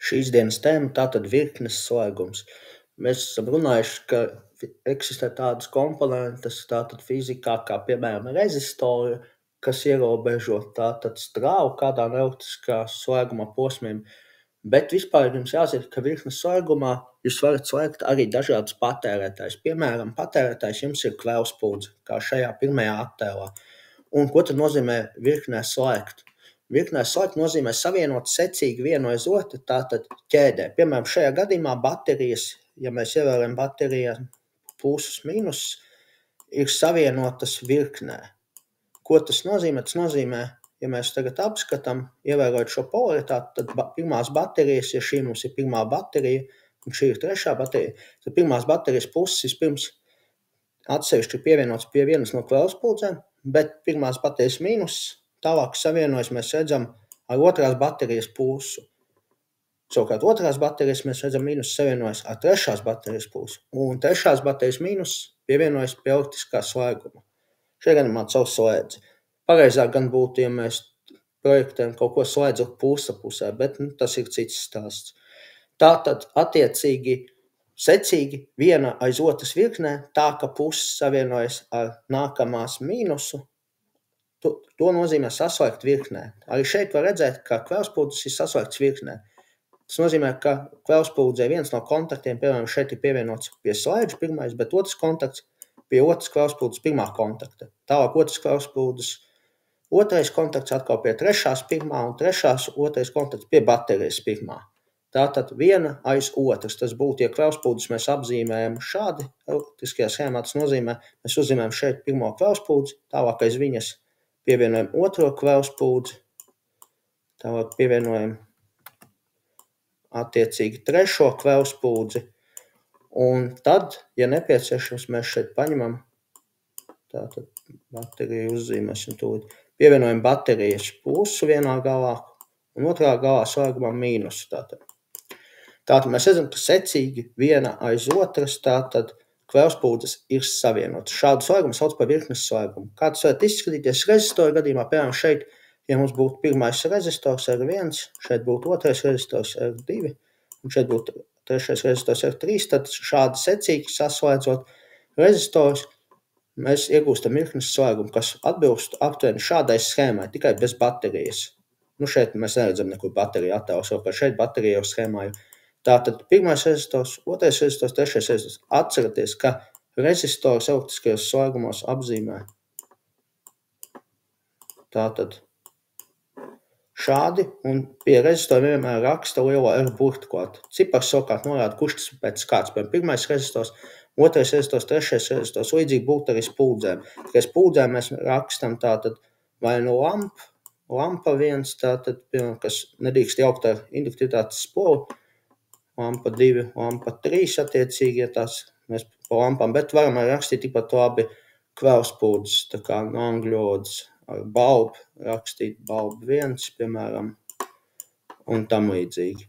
Šīs dienas tēma tātad virknes slēgums. Mēs esam runājuši, ka eksistē tādas komponentes tātad fizikā, kā piemēram rezistori, kas ierobežo tātad strāvu kādā no elektriskā slēguma posmiem, bet vispār jums jāzina, ka virknes slēgumā jūs varat slēgt arī dažādas patērētājs. Piemēram, patērētājs jums ir kvēlspūdze, kā šajā pirmajā attēlā. Un ko tad nozīmē virknē slēgt? Virknē slēgt nozīmē savienot secīgi vienu aiz otru, tātad ķēdē. Piemēram, šajā gadījumā baterijas, ja mēs ievērojam baterijas plusus mīnusus, ir savienotas virknē. Ko tas nozīmē? Tas nozīmē, ja mēs tagad apskatām, ievērojot šo polaritāti, tad pirmās baterijas, ja šī mums ir pirmā baterija, un šī ir trešā baterija, tad pirmās baterijas puses vispirms atsevišķi pievienots pie vienas no kvēlspuldzēm, bet pirmās baterijas mīnusus tālāk savienojas mēs redzam ar otrās baterijas pusu. Savukārt otrās baterijas mēs redzam mīnus savienojas ar trešās baterijas pusi, un trešās baterijas mīnus pievienojas pie elektriskā slēguma. Šajā gadījumā caur slēdzi. Pareizāk gan būtu, ja mēs projektējam kaut ko slēdzot puse pusē, bet tas ir cits stāsts. Tātad attiecīgi secīgi viena aiz otras virknē, tā ka puses savienojas ar nākamās mīnusu, to nozīmē saslēgt virknē. Arī šeit var redzēt, ka kvēlspuldzes ir saslēgts virknē. Tas nozīmē, ka kvēlspuldzē viens no kontaktiem, piemēram, šeit ir pievienots pie slēdža pirmais, bet otrs kontakts pie otras kvēlspuldzes pirmā kontakta. Tālāk otras kvēlspuldzes otrais kontakts atkal pie trešās pirmā un trešās otrais kontakts pie baterijas pirmā. Tātad viena aiz otras. Tas būtu, ja kvēlspuldzes mēs apzīmējam šādi elektriskajā schēmā, tas nozīmē, mēs uzzīmējam šeit pirmo kvēlspuldzi, tālāk aiz viņas pievienojam otro kvēlspuldzi, tālāk pievienojam attiecīgi trešo kvēlspuldzi, un tad, ja nepieciešams, mēs šeit paņemam, tātad bateriju uzzīmēsim tūlīt, pievienojam baterijas plusu vienā galā, un otrā galā slēgumam mīnusu. Tātad mēs redzam, ka secīgi viena aiz otras, tātad kvēlspuldzes ir savienotas. Šādu slēgumu sauc par virknes slēgumu. Kā tas varētu izskatīties rezistoru gadījumā, piemēram, šeit, ja mums būtu pirmais rezistors R1, šeit būtu otrais rezistors R2, un šeit būtu trešais rezistors R3, tad šādi secīgi saslēdzot rezistors, mēs iegūstam virknes slēgumu, kas atbilst aptuveni šādai schēmai, tikai bez baterijas. Šeit mēs neredzam nekur bateriju attēlu, savukārt šeit baterija jau schēmā ir. Tātad pirmais rezistors, otrais rezistors, trešais rezistors. Atcerieties, ka rezistors elektriskajos slēgumos apzīmē tātad šādi, un pie rezistora vienmēr raksta lielo R burtu klāt. Cipars savukārt norāda, kurš tas pēc kāds. Pirmais rezistors, otrais rezistors, trešais rezistors, līdzīgi būtu arī spuldzēm. Tikai spuldzēm mēs rakstam tātad vai no lampa viens, tātad, kas nedrīkst jaukt ar induktivitātes spolu, lampa 2, lampa 3 attiecīgi, ja tās mēs pa lampām, bet varam arī rakstīt tikpat labi kvēlspuldzes, tā kā no angļu valodas ar bulb, rakstīt bulb 1, piemēram, un tam līdzīgi.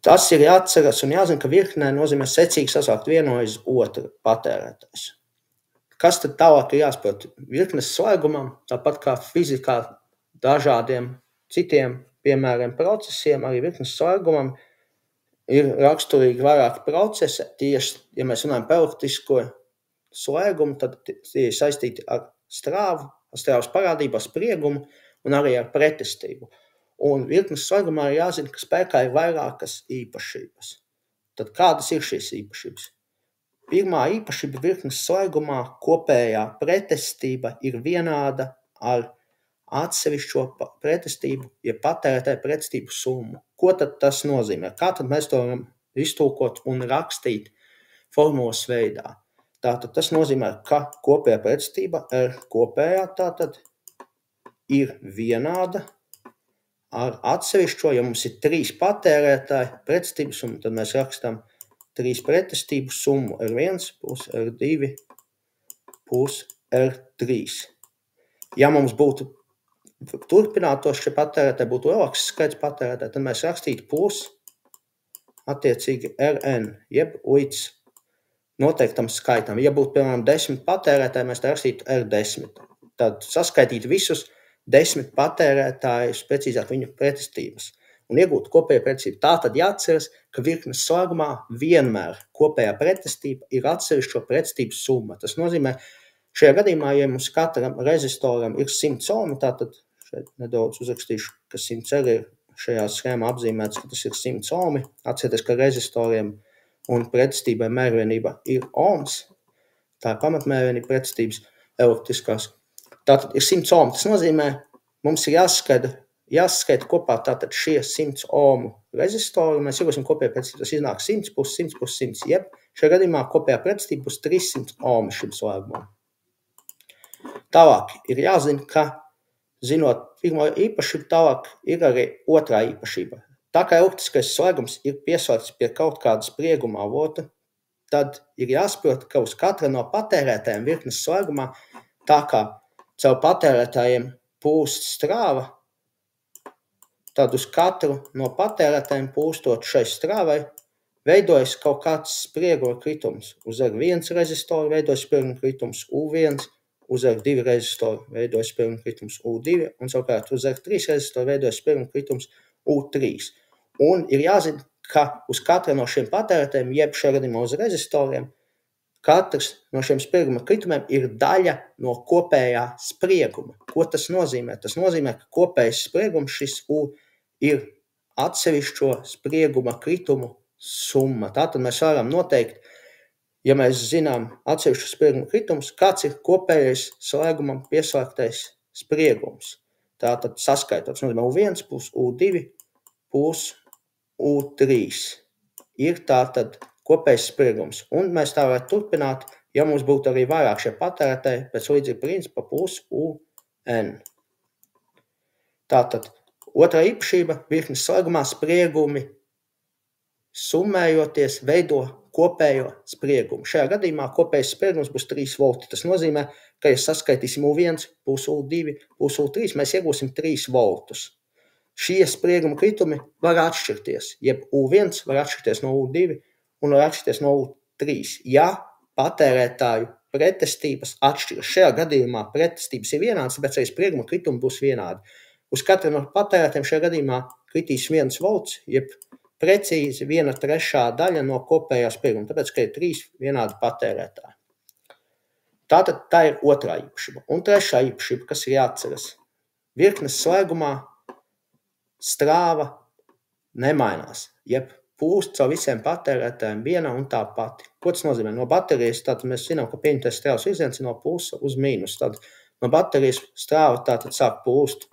Tas ir jāatceras un jāzina, ka virknē nozīmē secīgi saslēgt vienu aiz otru patērētājs. Kas tad tālāk ir jāsaprot? Virknes slēgumam, tāpat kā fizikā dažādiem citiem, piemēram, procesiem, arī virknes slēgumam ir raksturīgi vairāki procesi. Tieši, ja mēs runājam par elektrisko slēgumu, tad tie ir saistīti ar strāvu, ar strāvas parādību, ar spriegumu un arī ar pretestību. Un virknes slēgumā ir jāzina, ka spēkā ir vairākas īpašības. Tad kādas ir šīs īpašības? Pirmā īpašība virknes slēgumā kopējā pretestība ir vienāda ar atsevišķo pretestību, ja patērētāja pretestību summu. Ko tad tas nozīmē? Kā tad mēs to varam iztulkot un rakstīt formulas veidā? Tātad tas nozīmē, ka kopējā pretestība R kopējā tātad ir vienāda ar atsevišķo, ja mums ir 3 patērētāji pretestību summu, tad mēs rakstam 3 pretestību summu R1 plus R2 plus R3. Ja mums būtu turpinātos šie patērētāji, būtu lielāks skaits patērētāji, tad mēs rakstītu plus attiecīgi Rn, jeb līdz noteiktam skaitam. Ja būtu, piemēram, 10 patērētāji, mēs rakstītu R10. Tad saskaitīt visus 10 patērētājus, precīzāk viņu pretestības. un iegūt kopējo pretestību. Tātad jāatceras, ka virknes slēgumā vienmēr kopējā pretestība ir atsevišķo pretestību summa. Tas nozīmē, šajā gadījumā, ja mums katram rezistoram ir 100 ohmi, tātad šeit nedaudz uzrakstīšu, ka 100 R ir šajā schēmā apzīmēts, ka tas ir 100 ohmi. Atcerieties, ka rezistoriem un pretestībai mērvienība ir ohms. Tā ir pamatmērvienība pretestības elektriskās. Tātad ir 100 ohmi. Tas nozīmē, mums ir jāskaita kopā tātad šie 100 ohmu rezistori, un mēs iegūsim kopējā pretestību. Tas iznāk 100 plus 100 plus 100, jeb šajā gadījumā kopējā pretestība būs 300 ohmi šim slēgumam. Tālāk ir jāzina, ka zinot pirmo īpašību, tālāk ir arī otrā īpašība. Tā kā elektriskais slēgums ir pieslēgts pie kaut kāda sprieguma avota, tad ir jāsaprot, ka uz katra no patērētājiem virknes slēgumā, tā kā caur patērētājiem pūst strāva, tad uz katru no patērētājiem pūstot šai strāvai veidojas kaut kāds sprieguma kritums. Uz R1 rezistoru veidojas sprieguma kritums U1, uz R2 rezistoru veidojas sprieguma kritums U2, un savukārt uz R3 rezistoru veidojas sprieguma kritums U3. Un ir jāzina, ka uz katra no šiem patērētājiem, jeb šajā gadījumā uz rezistoriem, katrs no šiem sprieguma kritumiem ir daļa no kopējā sprieguma. Ko tas nozīmē? Tas nozīmē, ka kopējais spriegums šis U ir atsevišķo sprieguma kritumu summa. Tātad mēs varam noteikt, ja mēs zinām atsevišķu sprieguma kritumus, kāds ir kopējais slēgumam pieslēgtais spriegums. Tātad saskaitot, tas nozīmē U1 plus U2 plus U3 ir tātad kopējs spriegums. Un mēs tā varētu turpināt, ja mums būtu arī vairāk šie patērētāji pēc līdzīga principa plus UN. Tātad otrā īpašība virknes slēgumā spriegumi summējoties veido kopējo spriegumu. Šajā gadījumā kopējais spriegums būs 3 volti. Tas nozīmē, ka ja saskaitīsim U1 plus U2 plus U3, mēs iegūsim 3 voltus. Šie sprieguma kritumi var atšķirties, jeb U1 var atšķirties no U2 un var atšķirties no U3, ja patērētāju pretestības atšķiras. Šajā gadījumā pretestības ir vienādas, tāpēc arī sprieguma kritumi būs vienādi. Uz katru no patērētājiem šajā gadījumā kritīs 1 volts, jeb precīzi 1/3 daļa no kopējā sprieguma, tāpēc, ka ir 3 vienādi patērētāji. Tātad tā ir otrā īpašība. Un trešā īpašība, kas ir jāatceras. Virknes slēgumā strāva nemainās, jeb pūst caur visiem patērētājiem viena un tā pati. Ko tas nozīmē? No baterijas tātad mēs zinām, ka pieņemtais strāvas virziens ir no plusa uz mīnus. Tad no baterijas strāva tātad sāk pūst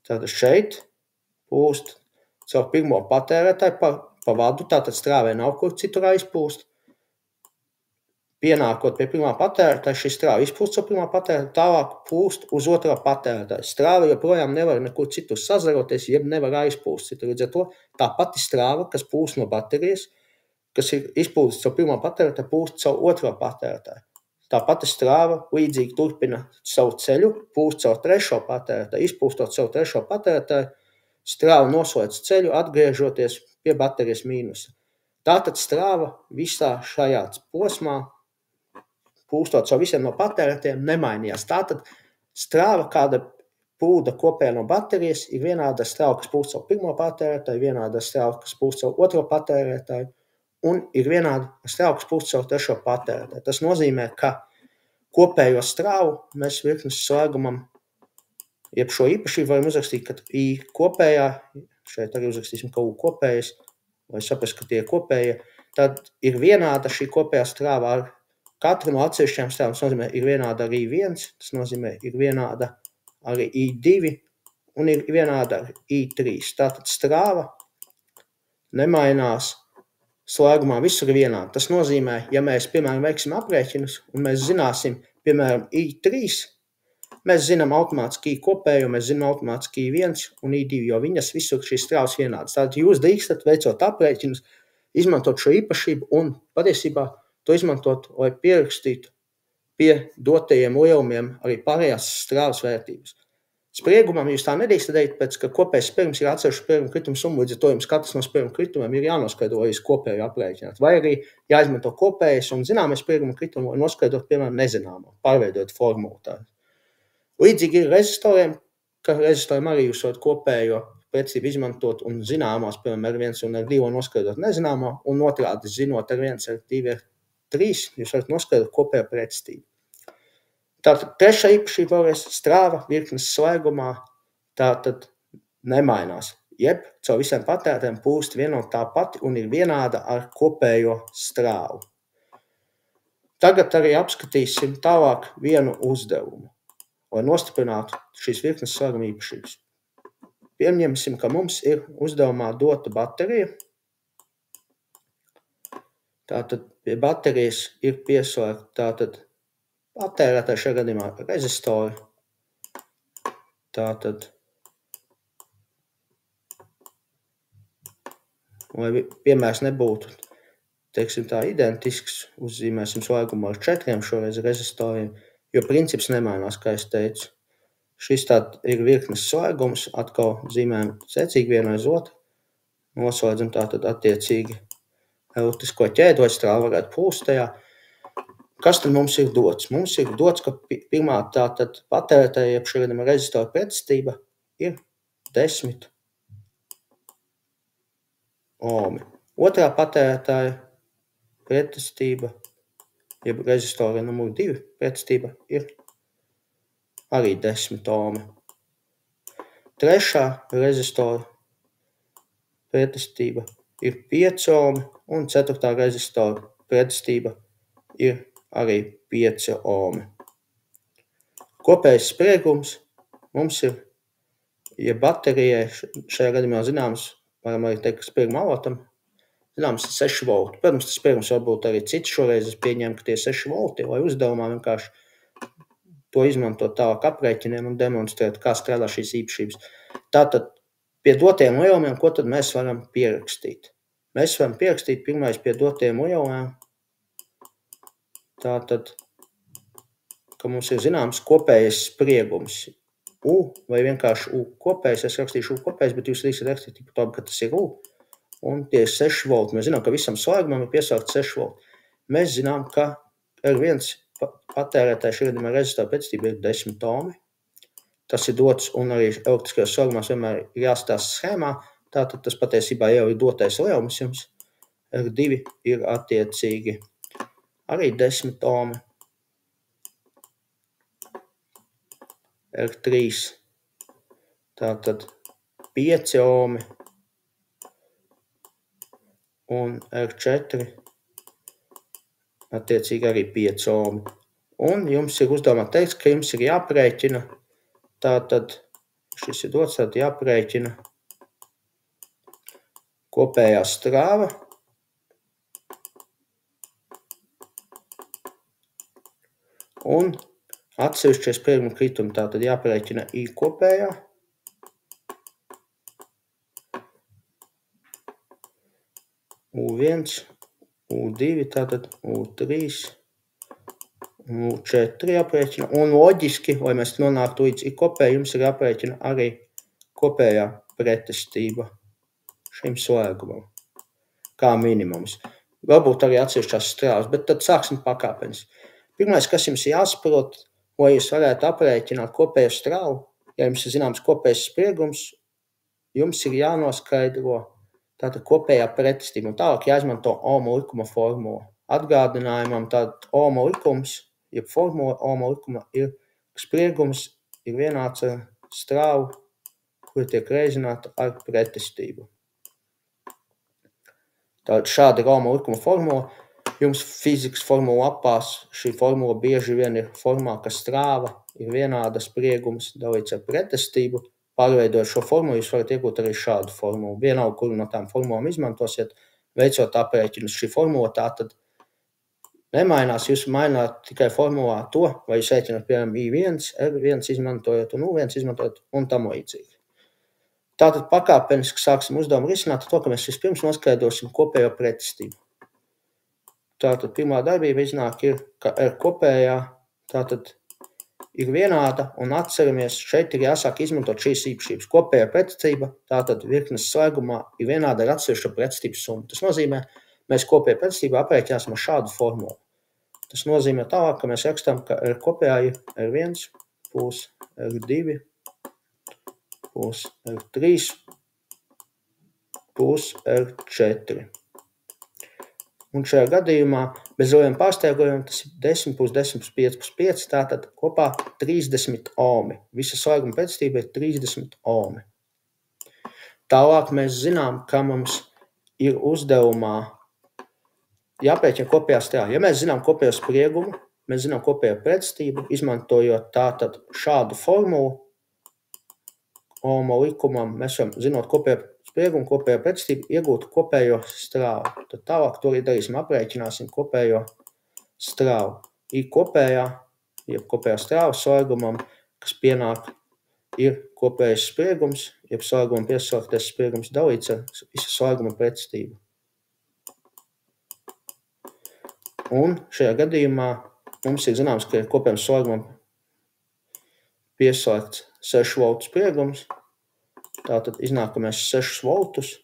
tātad šeit, pūst caur pirmo patērētāju pa vadu, tātad strāvē nav kur citur aizpūst. Pienākot pie pirmā patērētāja, šī strāva izpūst caur pirmā patērētāja, tālāk pūst uz otro patērētāju. Strāva joprojām nevar nekur citur sazaroties, jeb nevar aizpūst citur. Līdz ar to tā pati strāva, kas pūst no baterijas, kas ir izpūsts caur pirmā patērētāju, pūst caur otro patērētāju. Tā pati strāva līdzīgi turpina savu ceļu, pūst caur trešo patērētāju, izpūstot caur trešo patērētāju, strāva noslēdz ceļu, atgriežoties pie baterijas mīnusa. Tātad strāva visā šajā posmā, pūstot caur visiem no patērētājiem, nemainījās. Tātad strāva, kāda pūda kopējā no baterijas, ir vienāda strāva, kas pūst caur pirmo patērētāju, vienāda strāva, kas pūst caur otro patērētāju, un ir vienāda strāva, kas pūst caur trešo patērētāju. Tas nozīmē, ka kopējo strāvu mēs virknes slēgumam, jeb šo īpašību varam uzrakstīt, ka I kopējā, šeit arī uzrakstīsim, ka U kopējais, lai saprast, ka tie kopējie, tad ir vienāda šī kopējā strāva ar katru no atsevišķām strāvām. Tas nozīmē, ir vienāda arī I1, tas nozīmē, ir vienāda arī I2 un ir vienāda arī I3. Tātad strāva nemainās slēgumā, visur ir vienādi. Tas nozīmē, ja mēs, piemēram, veiksim aprēķinus un mēs zināsim, piemēram, I3, mēs zinām automātiski I kopējo, mēs zinām automātiski I1 un I2, jo viņas visur šīs strāvas vienādas. Tātad jūs drīkstat veicot aprēķinus, izmantot šo īpašību un patiesībā to izmantot, lai pierakstītu pie dotajiem lielumiem arī pārējās strāvas vērtības. Spriegumam jūs tā nedrīkstat darīt, pēc, ka kopējais spriegums ir atsevišķa sprieguma krituma summa, līdz ar to jums katrs no sprieguma kritumiem ir jānoskaidro, lai jūs kopēju aprēķināt. Vai arī jāizmanto kopējais un zināmais sprieguma kritumu, lai noskaidrot, piemēram, nezināmo, pārveidot formulu. Līdzīgi ir rezistoriem, ka rezistoriem arī jūs varat kopējo pretestību izmantot un zināmās, piemēram, R1 un R2 noskaidrot nezināmā, un otrādi zinot R1, R2, R3, jūs varat noskaidrot kopējo pretestību. Tātad trešā īpašība vēlreiz strāva virknes slēgumā, tātad nemainās, jeb caur visiem patērētājiem plūst viena un tā pati un ir vienāda ar kopējo strāvu. Tagad arī apskatīsim tālāk vienu uzdevumu, lai nostiprinātu šīs virknes slēguma īpašības. Pieņemsim, ka mums ir uzdevumā dota baterija. Tātad pie baterijas ir pieslēgta tātad patērētāji šajā gadījumā rezistori. Tātad, lai piemērs nebūtu, teiksim tā, identisks, uzzīmēsim slēgumu ar 4 šoreiz rezistoriem, jo princips nemainās, kā es teicu. Šis tātad ir virknes slēgums, atkal zīmējam secīgi vienu aiz otru, noslēdzam tātad attiecīgi elektrisko ķēdi, lai strāva varētu plūst tajā. Kas tad mums ir dots? Mums ir dots, ka pirmā tātad patērētāja, jeb šajā gadījumā rezistora pretestība ir 10 ohmi. Otrā patērētāja pretestība, jeb rezistora numur 2 pretestība ir arī 10 ohmi. Trešā rezistora pretestība ir 5 ohmi, un ceturtā rezistora pretestība ir arī 5 ohmi. Kopējais spriegums mums ir, ja baterijai šajā gadījumā zināms, varam arī teikt, ka sprieguma avotam, zināms, 6 volti. Protams, tas spriegums var būt arī cits, šoreiz es pieņēmu, ka tie 6 volti, lai uzdevumā vienkārši to izmantot tālāk aprēķiniem un demonstrēt, kā strādā šīs īpašības. Tātad, pie dotiem lielumiem, ko tad mēs varam pierakstīt? Mēs varam pierakstīt pirmais pie dotiem lielumiem, tātad, ka mums ir zināms kopējais spriegums. U vai vienkārši U kopējs, es rakstīšu U kopējs, bet jūs drīkstat rakstīt par to, ka tas ir U, un tie ir 6 volti. Mēs zinām, ka visam slēgumam ir pieslēgts 6 volti. Mēs zinām, ka R1 patērētāja šī gadījumā rezistora pretestība ir 10 ohmi. Tas ir dots, un arī elektriskajos slēgumos vienmēr ir jāstāsta schēmā. Tātad tas patiesībā jau ir dotais lielums jums. R2 ir attiecīgi arī 10 ohmi. R3 tātad 5 ohmi. Un R4 attiecīgi arī 5 ohmi. Un jums ir uzdevumā teikts, ka jums ir jāprēķina, tātad šis ir dots, tātad jāprēķina kopējā strāva un atsevišķie sprieguma kritumi, tātad jāprēķina I kopējā. U1, U2, tātad U3, U4 jāprēķina, un loģiski, lai mēs nonāktu līdz I kopējai, jums ir jāprēķina arī kopējā pretestība šim slēgumam, kā minimums. Varbūt arī atsevišķās strāvas, bet tad sāksim pakāpenes. Pirmais, kas jums jāsaprot, lai jūs varētu aprēķināt kopējo strāvu, ja jums ir zināms kopējais spriegums, jums ir jānoskaidro tātad kopējā pretestība, un tālāk jāizmanto Ohma likuma formula. Atgādinājumam tātad Ohma likums, jeb formula Ohma likuma ir, ka spriegums ir vienāds ar strāvu, kuri tiek reizināta ar pretestību. Tātad šāda ir Ohma likuma formula. Jums fizikas formula lapās šī formula bieži vien ir formā, ka strāva ir vienāda spriegums dalīts ar pretestību. Pārveidojot šo formulu, jūs varat iegūt arī šādu formulu. Vienalga, kuru no tām formulām izmantosiet, veicot aprēķinus. Šī formula tātad nemainās, jūs maināt tikai formulā to, vai jūs rēķināt, piemēram, I1, R1 izmantojot un U1 izmantojot un tam līdzīgi. Tātad pakāpeniski sāksim uzdevumu risināt to, ka mēs vispirms noskaidrosim kopējo pretestību. Tātad pirmā darbība iznāk ir, ka R kopējā tātad ir vienāda, un atceramies, šeit ir jāsāk izmantot šīs īpašības. Kopējā pretestība, tātad virknes slēgumā, ir vienāda ar atsevišķo pretestības summu. Tas nozīmē, mēs kopējā pretestību aprēķināsim ar šādu formulu. Tas nozīmē tālāk, ka mēs rakstām, ka R kopējā ir R1 plus R2 plus R3 plus R4. Un šajā gadījumā bez lieliem pārsteigojumiem tas ir 10 plus 10 plus 5 plus 5, tātad kopā 30 ohmi. Visa slēguma pretestība ir 30 ohmi. Tālāk mēs zinām, ka mums ir uzdevumā jāpēķina kopējā strāva. Ja mēs zinām kopējo spriegumu, mēs zinām kopējo pretestību, izmantojot tātad šādu formulu Ohma likumam, mēs varam, zinot kopējo spriegumu, kopējo pretestību, iegūt kopējo strāvu. Tad tālāk to arī darīsim, aprēķināsim kopējo strāvu. Ir kopējā strāva slēgumam, kas pienāk, ir kopējais spriegums, jeb slēguma piesauktais spriegums dalīts ar visu slēguma pretestību. Un šajā gadījumā mums ir zināms, ka ir kopējam slēgumam pieslēgts 6 voltu spriegums. Tātad iznāk, ka mēs 6 voltus,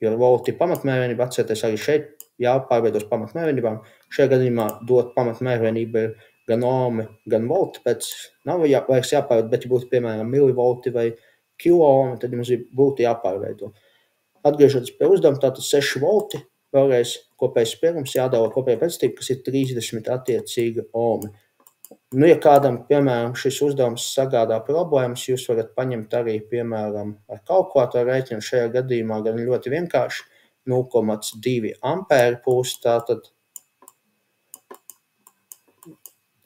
jo volti ir pamatmērvienība, atcerieties arī šeit jāpārveidos pamatmērvienībām. Šajā gadījumā dot pamatmērvienība ir gan ohmi, gan volti, pēc nav vairs jāpārveido, bet ja būtu, piemēram, milivolti vai kiloohmi, tad mums būtu jāpārveido. Atgriežoties pie uzdevuma, tātad 6 volti, vēlreiz kopējais spriegums jādala kopējā pretestība, kas ir 30 attiecīga ohmi. Nu, ja kādam, piemēram, šis uzdevums sagādā problēmas, jūs varat paņemt arī, piemēram, ar kalkulātoru rēķinu. Šajā gadījumā gan ļoti vienkārši 0,2 ampēri pusi, tātad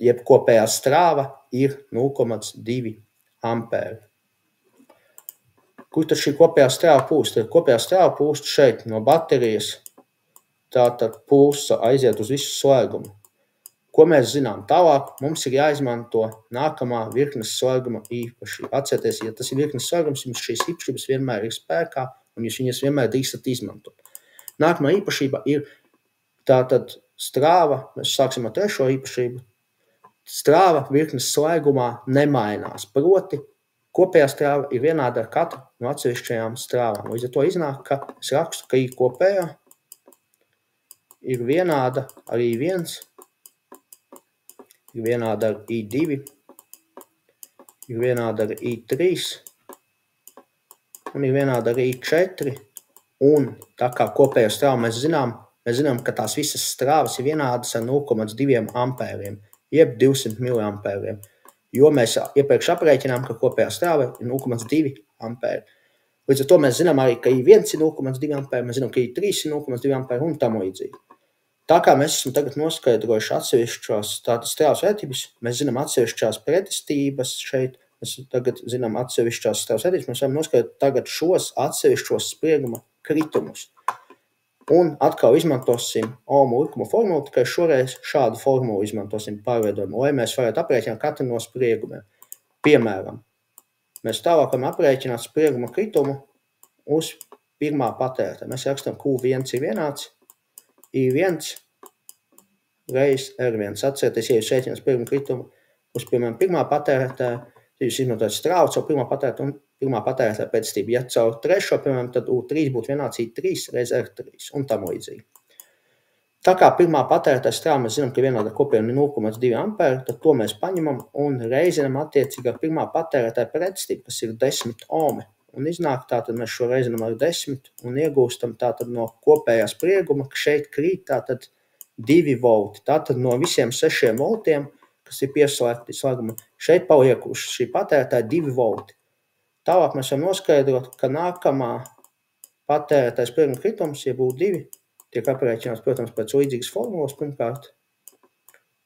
jeb kopējā strāva ir 0,2 ampēri. Kur tad šī kopējā strāva pūst? Kopējā strāva pūst šeit no baterijas, tātad pulsa aiziet uz visu slēgumu. Ko mēs zinām? Tālāk mums ir jāizmanto nākamā virknes slēguma īpašība. Atcerieties, ja tas ir virknes slēgums, jums šīs īpašības vienmēr ir spēkā un jūs viņas vienmēr drīkstat izmantot. Nākamā īpašība ir tātad strāva, mēs sāksim ar trešo īpašību. Strāva virknes slēgumā nemainās, proti kopējā strāva ir vienāda ar katru no atsevišķajām strāvām. Līdz ar to iznāk, ka es rakstu, ka I kopējā ir vienāda ar I1, ir vienāda ar I2, ir vienāda ar I3 un ir vienāda ar I4. Un tā kā kopējo strāvu mēs zinām, ka tās visas strāvas ir vienādas ar 0,2 ampēriem, jeb 200 miliampēriem, jo mēs iepriekš aprēķinām, ka kopējā strāva ir 0,2 ampēri. Līdz ar to mēs zinām arī, ka I1 ir 0,2 ampēri, mēs zinām, ka I3 ir 0,2 ampēri un tam līdzīgi. Tā kā mēs esam tagad noskaidrojuši atsevišķos tādas strāvas vērtības, mēs zinām atsevišķās pretestības šeit, mēs tagad zinām atsevišķās strāvas vērtības, mēs varam noskaidrot tagad šos atsevišķos sprieguma kritumus. Un atkal izmantosim Ohma likuma formulu, tikai šoreiz šādu formulu izmantosim pārveidojumu, lai mēs varētu aprēķināt katru no spriegumiem. Piemēram, mēs tālāk varam aprēķināt sprieguma kritumu uz pirmā patērētāja. Mēs rakstam, Q1 ir vienāds I1 reiz R1. Atcerieties, ja jūs rēķināt sprieguma kritumu uz, piemēram, pirmā patērētāja, tad jūs izmantojat strāvu caur pirmā patērētāja un pirmā patērētāja pretestību. Ja caur trešo, piemēram, tad U3 būtu vienāds I3 reiz R3 un tam līdzīgi. Tā kā pirmā patērētāja strāva mēs zinām, ka vienāda kopēja 0,2 ampēri, tad to mēs paņemam un reizinam attiecīgi ar pirmā patērētāja pretestību, kas ir 10 ohmi. Un iznāk tātad mēs šo reizinam ar 10 un iegūstam tātad no kopējā sprieguma, ka šeit krīt tātad 2 volti. Tātad no visiem 6 voltiem, kas ir pieslēgti slēguma, šeit paliek uz šī patērētāja 2 volti. Tālāk mēs varam noskaidrot, ka nākamā patērētāja sprieguma kritums, ja būtu 2, tiek aprēķināts, protams, pēc līdzīgas formulas pirmkārt.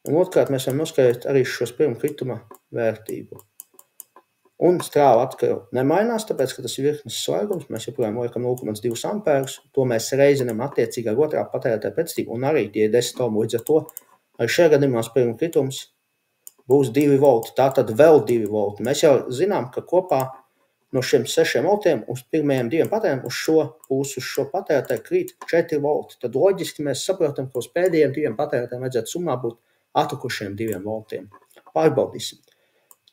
Un otrkārt mēs varam noskaidrot arī šo sprieguma krituma vērtību. Un strāva atkal nemainās, tāpēc, ka tas ir virknes slēgums, mēs joprojām liekam 0,2 ampērus, to mēs reizinam attiecīgi ar otrā patērētāja pretestību, un arī tie 10 ohmi. Līdz ar to arī šajā gadījumā sprieguma kritums būs 2 volti, tātad vēl 2 volti. Mēs jau zinām, ka kopā no šiem 6 voltiem uz pirmajiem 2 patērētājiem uz šo pusi, uz šo patērētāju krīt 4 volti. Tad loģiski mēs saprotam, ka uz pēdējiem 2 patērētājiem vajadzētu summā būt atlikušiem 2 voltiem. Pārbaudīsim.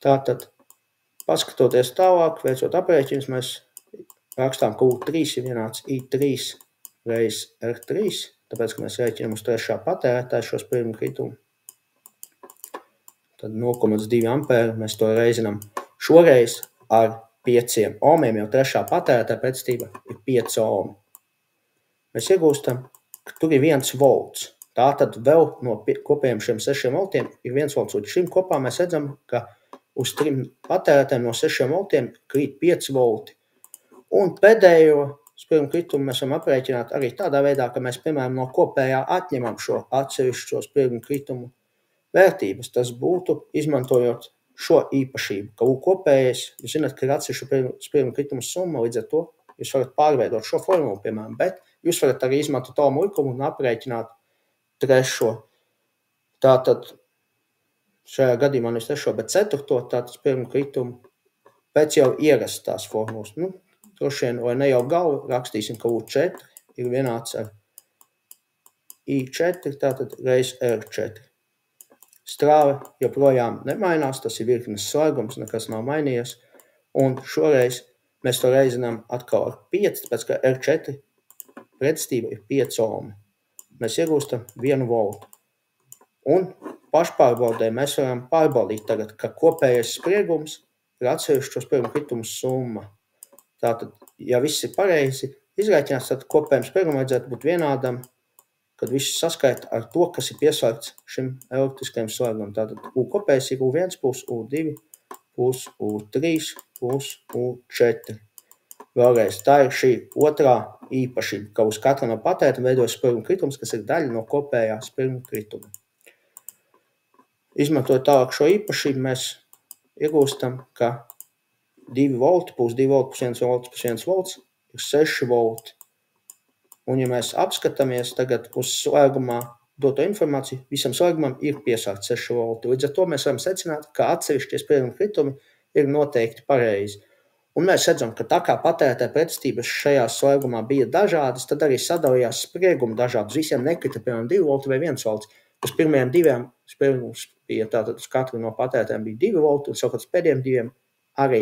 Tātad paskatoties tālāk, veicot aprēķinus, mēs rakstām, ka U3 ir vienāds I3 reiz R3, tāpēc, ka mēs rēķinām uz trešā patērētāja šo sprieguma kritumu. Tad 0,2 ampēri mēs to reizinām šoreiz ar 5 ohmiem, jo trešā patērētāja pretestība ir 5 ohmi. mēs iegūstam, ka tur ir 1 volts. Tātad vēl no kopējiem šiem 6 voltiem ir 1 volts. Un šim kopā mēs redzam, ka uz 3 patērētājiem no 6 voltiem krīt 5 volti. Un pēdējo spirguma kritumu mēs varam aprēķināt arī tādā veidā, ka mēs, piemēram, no kopējā atņemam šo atsevišķo spirguma kritumu vērtības. Tas būtu izmantojot šo īpašību, ka kopējais, jūs zināt, ka ir atsevišķu spirguma kritumu summa, līdz ar to jūs varat pārveidot šo formulu, piemēram, bet jūs varat arī izmantot Ohma likumu un aprēķināt trešo. Tātad šajā gadījumā nevis trešo, bet ceturto, tātad spirguma kritumu pēc jau ierastās formulas. Droši vien, vai ne jau galvu, rakstīsim, ka U4 ir vienāds ar I4, tātad reiz R4. Strāva joprojām nemainās, tas ir virknes slēgums, nekas nav mainījies. Un šoreiz mēs to reizinām atkal ar 5, tāpēc ka R4 pretestība ir 5 ohmi. Mēs iegūstam 1 voltu. Un pašpārbaudē mēs varam pārbaudīt tagad, ka kopējais spriegums ir atsevišķo spirguma kritumu summa. Tātad, ja viss ir pareizi izrēķināts, tad kopējam spriegumam vajadzētu būt vienādam, kad viss saskaita ar to, kas ir pieslēgts šim elektriskajam slēgumam. Tātad U kopējais ir U1 plus U2 plus U3 plus U4. Vēlreiz, tā ir šī otrā īpašība, ka uz katra no patērētājiem veidojas spirguma kritums, kas ir daļa no kopējā spirguma krituma. Izmantojot tālāk šo īpašību, mēs iegūstam, ka 2 volti plus 2 volti plus 1 volts plus 1 volts ir 6 volti. Un ja mēs apskatāmies tagad uz slēgumā doto informāciju, visam slēgumam ir piesākt 6 volti. Līdz ar to mēs varam secināt, ka atsevišķie spirguma kritumi ir noteikti pareizi. Un mēs redzam, ka tā kā patērētāja pretestības šajā slēgumā bija dažādas, tad arī sadalījās spriegumi dažādi. Visiem nekrita, piemēram, 2 volti vai 1 volts. Uz pirmajiem 2 spriegums bija tātad uz katru no patērētājiem bija 2 volti, un savukārt uz pēdējiem 2 arī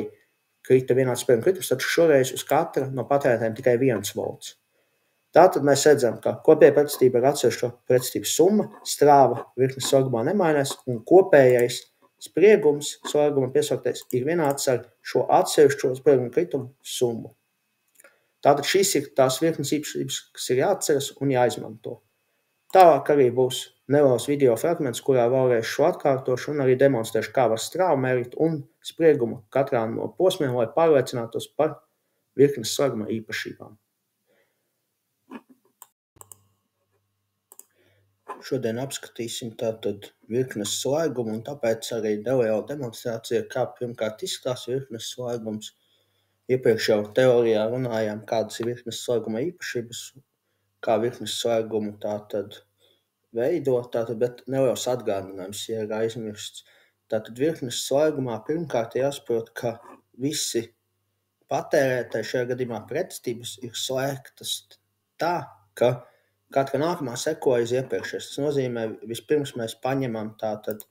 krita vienāds spirguma kritums, taču šoreiz uz katra no patērētājiem tikai 1 volts. Tātad mēs redzam, ka kopējā pretestība ir atsevišķo pretestības summa, strāva virknes slēgumā nemainās, un kopējais spriegums slēguma piesauktais ir vienāds ar šo atsevišķo sprieguma kritumu summu. Tātad šīs ir tās virknes īpašības, kas ir jāatceras un jāizmanto. Tālāk arī būs neliels video fragments, kurā vēlreiz šo atkārtošu un arī demonstrēšu, kā var strāvu mērīt un spriegumu katrā no posmiem, lai pārliecinātos par virknes slēguma īpašībām. Šodien apskatīsim tātad virknes slēgumu, un tāpēc arī neliela demonstrācija, kā pirmkārt izskatās virknes slēgums. Iepriekš jau teorijā runājām, kādas ir virknes slēguma īpašības, kā virknes slēgumu tātad veidot, bet neliels atgādinājums, ja ir aizmirsts. Tātad virknes slēgumā pirmkārt jāsaprot, ka visi patērētāji šajā gadījumā pretestības ir slēgtas tā, ka katra nākamā seko aiz iepriekšējās. Tas nozīmē, vispirms mēs paņemam tātad,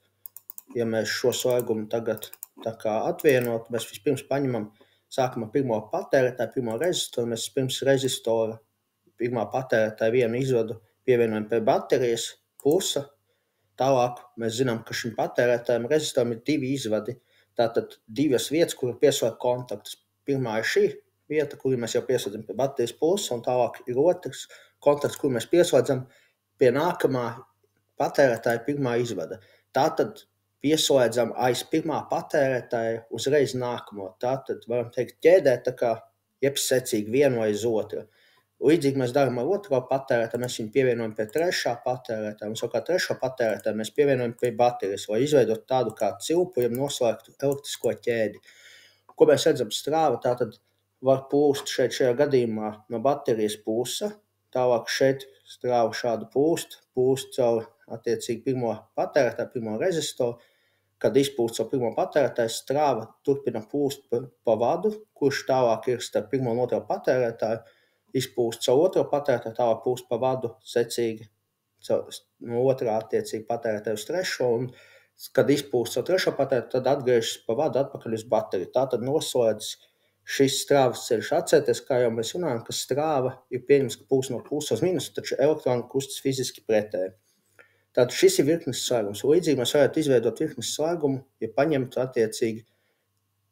ja mēs šo slēgumu tagad tā kā atvienot, mēs vispirms paņemam, sākam ar pirmo patērētāju, pirmo rezistoru, mēs pirms rezistora pirmā patērētāja vienu izvadu pievienojam pie baterijas plusa. Tālāk mēs zinām, ka šim patērētājam rezistoram ir 2 izvadi, tātad 2 vietas, kur ir pieslēgt kontaktus. Pirmā ir šī vieta, kuru mēs jau pieslēdzam pie baterijas plusa, un tālāk ir otrs kontakts, kur mēs pieslēdzam pie nākamā patērētāja pirmā izvada. Tātad pieslēdzam aiz pirmā patērētāja uzreiz nākamo. Tātad varam teikt ķēdē tā kā secīgi vienu aiz otru. Līdzīgi mēs darām ar otro patērētāju, mēs viņu pievienojam pie trešā patērētāja, un savukārt trešo patērētāju mēs pievienojam pie baterijas, lai izveidot tādu kā cilpu, ja noslēgtu elektrisko ķēdi. Ko mēs redzam strāva, tātad var plūst šajā gadījumā no baterijas pusa, tālāk šeit strāva šādu plūst caur attiecīgi pirmo patērētāju, pirmo rezistoru. Kad izpūst caur pirmo patērētāju, strāva turpina plūst pa vadu, kurš tālāk ir starp pirmo un otro patērētāju, izpūst caur otro patērētāju, tālāk plūst pa vadu secīgi no otrā attiecīgi patērētāju uz trešo, un kad izpūst caur trešo patērētāju, tad atgriežas pa vadu atpakaļ uz bateriju. Tātad noslēdz šis strāvas ceļš. Atcerieties, kā jau mēs runājam, ka strāva ir pieņems, ka pūst no plusa uz minusu, taču elektroni kustas fiziski pretēji. Tātad šis ir virknes slēgums. Līdzīgi mēs varētu izveidot virknes slēgumu, ja paņemtu attiecīgi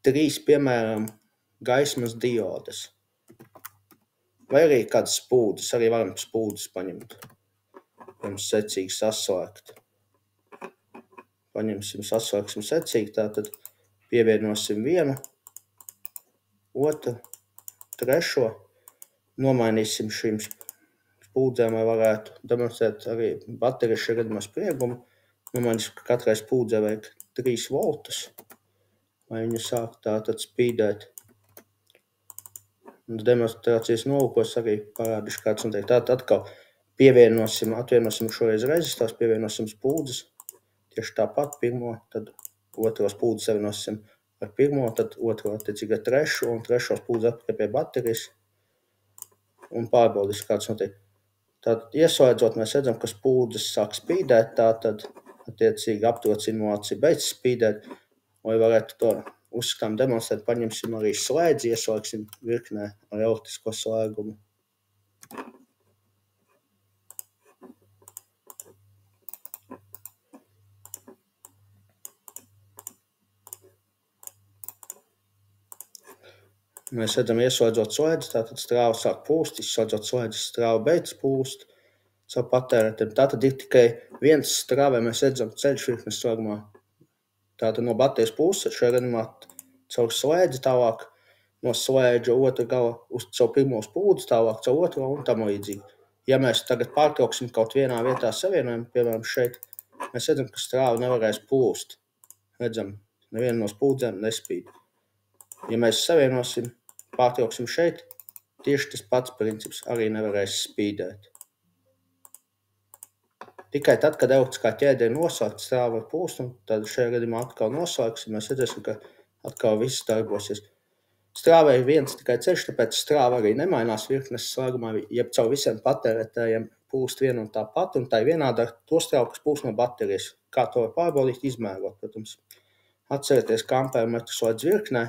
3, piemēram, gaismas diodes. Vai arī kādas spūdzes, arī varam spūdzes paņemt. Pirms secīgi saslēgt. Paņemsim, saslēgsim secīgi, tātad pievienosim vienu, otru, trešo. Nomainīsim šīm spūdzēm, lai varētu demonstrēt arī baterijas šajā gadījumā spriegumu. Nomainīsim, ka katrai spūdzē vajag 3 voltus, lai viņa sāk tātad spīdēt. Un demonstrācijas nolūkos arī parādīšu, kāds notiek. Tātad atkal atvienosim šoreiz rezistors, pievienosim spūdzes. Tieši tāpat pirmo, tad otro spūdzi savienosim ar pirmo, tad otro attiecīgi ar trešo, un trešo spūdzi atpakaļ pie baterijas. Un pārbaudīsim, kāds notiek. Tātad ieslēdzot, mēs redzam, ka spūdzes sāk spīdēt, tātad attiecīgi aptuveni simulācija beidz spīdēt. Lai varētu to uzskatām demonstrēt, paņemsim arī slēdzi, ieslēgsim virknē ar elektrisko slēgumu. Mēs redzam, ieslēdzot slēdzi, tātad strāva sāk pūst, izslēdzot slēdzi, strāva beidz pūst savu patērētiem. Tātad ir tikai viens strāvē, mēs redzam ceļš virknes slēgumā. Tātad no baterijas puses šajā gadījumā caur slēdzi, tālāk no slēdža otra gala uz caur pirmo spūdzi, tālāk caur otro un tam līdzīgi. Ja mēs tagad pārtrauksim kaut vienā vietā savienojumu, piemēram šeit, mēs redzam, ka strāva nevarēs pūst. Redzam, neviena no spūdzēm nespīd. Ja mēs savienosim, pārtrauksim šeit, tieši tas pats princips arī nevarēs spīdēt. Tikai tad, kad elektriskā ķēde ir noslēgta, strāva var pūst, un tad šajā gadījumā atkal noslēgsim, mēs redzēsim, ka atkal viss darbosies. Strāvai ir viens tikai ceļš, tāpēc strāva arī nemainās virknes slēgumā, jeb caur visiem patērētājiem pūst viena un tā pati, un tā ir vienāda ar to strāvu, kas pūst no baterijas. Kā to var pārbaudīt, izmērot, protams. Atcerieties, ka ampermetru slēdz virknē.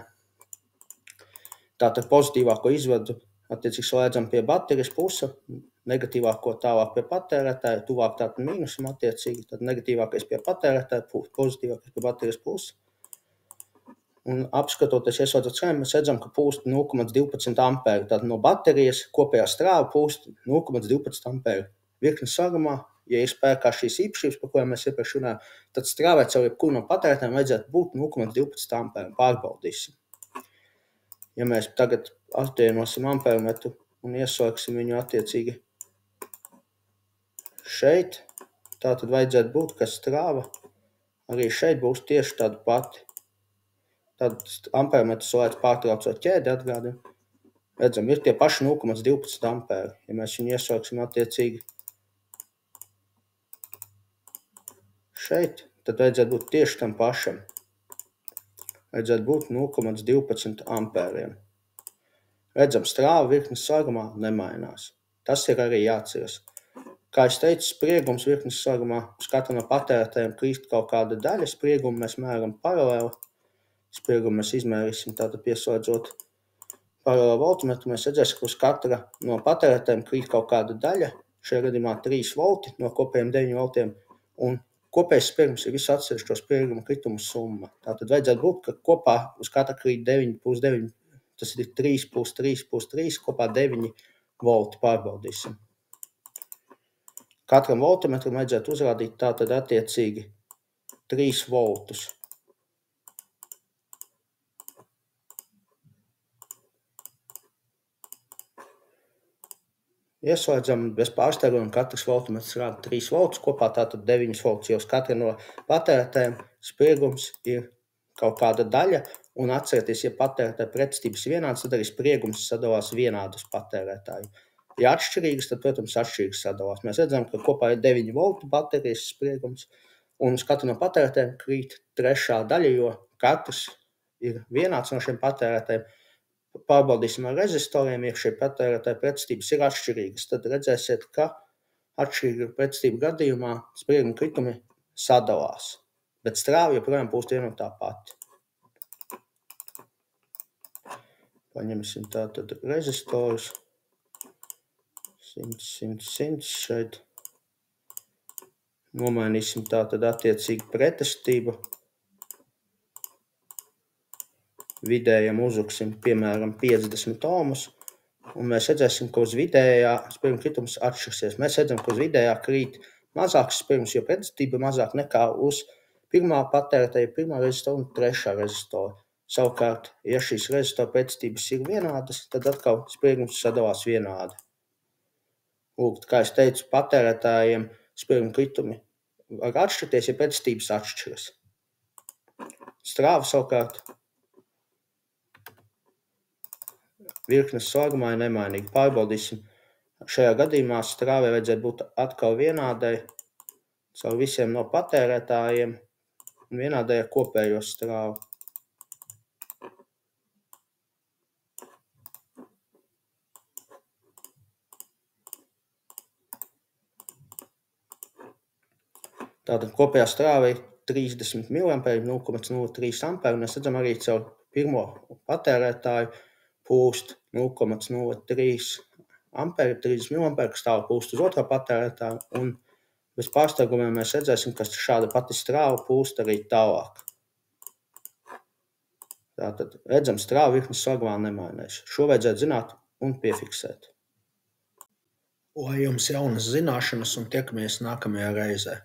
Tātad pozitīvāko izvadu attiecīgi slēdzam pie baterijas puse, negatīvāko tālāk pie patērētāja, tuvāk tātad mīnusam attiecīgi, tad negatīvākais pie patērētāja, pozitīvākais pie baterijas puses. Un apskatoties, ieslēdzot schēmu, mēs redzam, ka pūst 0,12 ampēru. Tātad no baterijas kopējā strāva pūst 0,12 ampēru. Virknes slēgumā, ja ir spēkā šīs īpašības, par kurām mēs iepriekš runājām, tad strāvai caur jebkuru no patērētājiem vajadzētu būt 0,12 ampēru. Pārbaudīsim. Ja mēs tagad atvienosim ampermetru un ieslēgsim viņu attiecīgi šeit, tā tad vajadzētu būt, ka strāva arī šeit būs tieši tāda pati. Tad ampermetru slēdz pārtraucot ķēdi atgādina. Redzam, ir tie paši 0,12 ampēri. Ja mēs viņu ieslēgsim attiecīgi šeit, tad vajadzētu būt tieši tam pašam. Vajadzētu būt 0,12 ampēriem. Redzam, strāva virknes slēgumā nemainās. Tas ir arī jāatceras. Kā es teicu, spriegums virknes slēgumā uz katru no patērētājiem krīst kaut kāda daļa. Spriegumu mēs mēram paralēli. Spriegumu mēs izmērīsim tātad pieslēdzot paralēli voltmetru. Mēs redzēsim, ka uz katra no patērētājiem krīt kaut kāda daļa. Šajā gadījumā 3 volti no kopējiem 9 voltiem. Un kopējais spriegums ir visu atsevišķo spriegumu kritumu summa. Tātad vajadzētu būt, ka kopā uz katra krīt 9 plus 9. Tas ir 3 plus 3 plus 3, kopā 9 volti pārbaudīsim. Katram voltmetram vajadzētu uzrādīt tātad attiecīgi 3 voltus. Ieslēdzam bez pārsteiguma, katrs voltmetrs rāda 3 voltus, kopā tātad 9 voltus, jo uz katra no patērētājiem spriegums ir kaut kāda daļa, un atcerieties, ja patērētāja pretestības vienādas, tad arī spriegums sadalās vienādus patērētāju. Ja atšķirīgas, tad, protams, atšķirīgas sadalās. Mēs redzam, ka kopā ir 9 voltu baterijas spriegums, un uz katru no patērētājiem krīt trešā daļa, jo katrs ir vienāds no šiem patērētājiem. Pārbaudīsim ar rezistoriem, ja šie patērētāja pretestības ir atšķirīgas, tad redzēsiet, ka atšķirīgu pretestību gadījumā sprieguma kritumi sadalās, bet strāva joprojām būs viena un tā pati. Paņemsim tātad rezistorus. 100, 100, 100 šeit. Nomainīsim tātad attiecīgi pretestību. Vidējam uzliksim, piemēram, 50 ohmus, un mēs redzēsim, ka uz vidējā spirguma kritums atšķirsies. Mēs redzam, ka uz vidējā krīt mazāks spirgums, jo pretestība mazāk nekā uz pirmā patērētāja, pirmā rezistora un trešā rezistora. Savukārt, ja šīs rezistora pretestības ir vienādas, tad atkal spirgums sadalās vienādi. Lūk, kā es teicu, patērētājiem spirguma kritumi var atšķirties, ja pretestības atšķiras. Strāva savukārt virknes slēgumā ir nemainīga. Pārbaudīsim. Šajā gadījumā strāvai vajadzētu būt atkal vienādai caur visiem no patērētājiem un vienādai ar kopējo strāvu. Tātad kopējā strāva ir 30 mA, 0,03 amperi, un mēs redzam arī caur pirmo patērētāju pūst 0,03 amperi, 30 mA, kas tālāk pūst uz otro patērētāju, un bez pārsteigumiem mēs redzēsim, ka šāda pati strāva pūst arī tālāk. Tātad redzam, strāva virknes slēgumā nemainās. Šo vajadzētu zināt un piefiksēt. Lai jums jaunas zināšanas un tiekamies nākamajā reizē!